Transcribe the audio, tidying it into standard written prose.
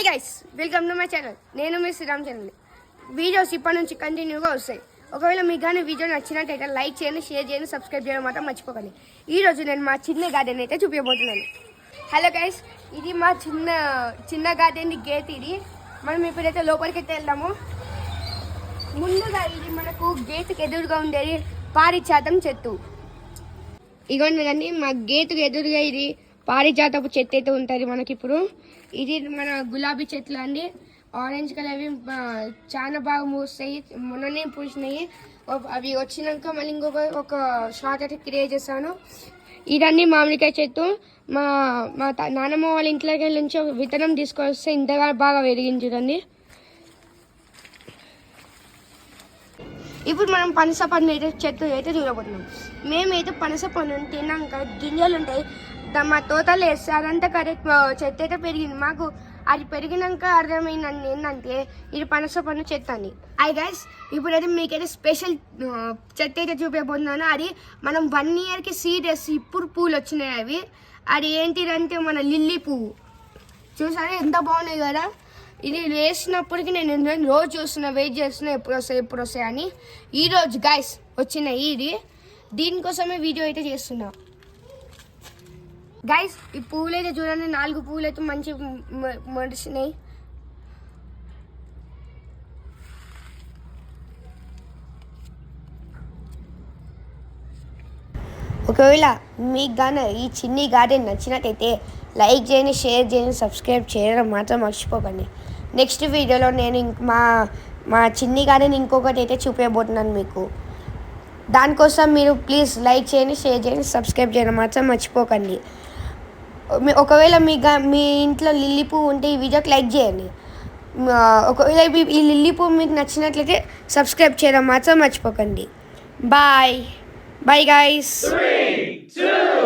Hi guys, welcome to my channel. నేను మీ Sriram channel. Videos ఇప్పటి నుంచి కంటిన్యూగా వస్తాయి. ఒకవేళ మీకు కానీ వీడియో నచ్చినట్టయితే లైక్ చేయండి, షేర్ చేయండి, సబ్స్క్రైబ్ చేయడం మాత్రం మర్చిపోకండి. ఈరోజు నేను మా చిన్న గార్డెన్ అయితే చూపించబోతున్నాను. హలో గైస్, ఇది మా చిన్న గార్డెన్ గేట్. ఇది మనం ఇప్పుడైతే లోపలికి అయితే వెళ్దాము. ముందుగా ఇది మనకు గేటుకి ఎదురుగా ఉండేది పారిజాతం చెట్టు. ఇగోండి కానీ మా గేటుకు ఎదురుగా ఇది పారిజాతపు చెట్టు అయితే ఉంటుంది మనకి. ఇప్పుడు ఇది మన గులాబీ చెట్లు అండి. ఆరెంజ్ కలర్వి చాలా బాగా పూస్తాయి. మొన్ననే పూసినాయి. అవి వచ్చినాక మళ్ళీ ఒక షార్ట్ అయితే క్రియేట్ చేస్తాను. ఇదన్నీ మామిడికాయ చెట్టు. మా మా నాన్నమ్మ వాళ్ళ ఇంట్లోకి నుంచి విత్తనం తీసుకొస్తే ఇంతగా బాగా పెరిగింది చూడండి. ఇప్పుడు మనం పనస పండు అయితే చెట్టు అయితే చూడబోతున్నాం. మేమైతే పనస పండుని తిన్నాక గింజలు ఉంటాయి, మా తోటలో వేస్తే అదంతా కరెక్ట్ చెట్టు అయితే పెరిగింది. మాకు అది పెరిగినాక అర్థమైందండి ఏంటంటే ఇది పనస పండు చెట్టు అని. అయి గైస్, ఇప్పుడైతే మీకైతే స్పెషల్ చెట్టు అయితే చూపించబోతున్నాను. అది మనం 1 ఇయర్కి సీడ్ వేసి ఇప్పుడు పూలు వచ్చినాయి అవి. అది ఏంటిదంటే మన లిల్లీ పువ్వు. చూసారా ఎంత బాగున్నాయి కదా. ఇది వేసినప్పటికీ నేను రోజు చూస్తున్నా, వెయిట్ చేస్తున్నా ఎప్పుడు వస్తాయి అని. ఈరోజు గైస్ వచ్చినాయి. ఇది దీనికోసమే వీడియో అయితే చేస్తున్నా. గైస్ ఈ పువ్వులు అయితే చూడండి, 4 పువ్వులు అయితే మంచి మడిసినాయి. ఒకవేళ మీకు కానీ ఈ చిన్ని గార్డెన్ నచ్చినట్టయితే లైక్ చేయండి, షేర్ చేయండి, సబ్స్క్రైబ్ చేయడం మాత్రం మర్చిపోకండి. నెక్స్ట్ వీడియోలో నేను మా చిన్ని గార్డెన్ ఇంకొకటి అయితే చూపించబోతున్నాను మీకు. దానికోసం మీరు ప్లీజ్ లైక్ చేయండి, షేర్ చేయండి, సబ్స్క్రైబ్ చేయడం మాత్రం మర్చిపోకండి. ఒకవేళ మీ ఇంట్లో లిల్లీ పువ్వు ఉంటే ఈ వీడియోకి లైక్ చేయండి. ఒకవేళ ఈ లిల్లీ పువ్వు మీకు నచ్చినట్లయితే సబ్స్క్రైబ్ చేయడం మాత్రం మర్చిపోకండి. Bye bye guys. 3, 2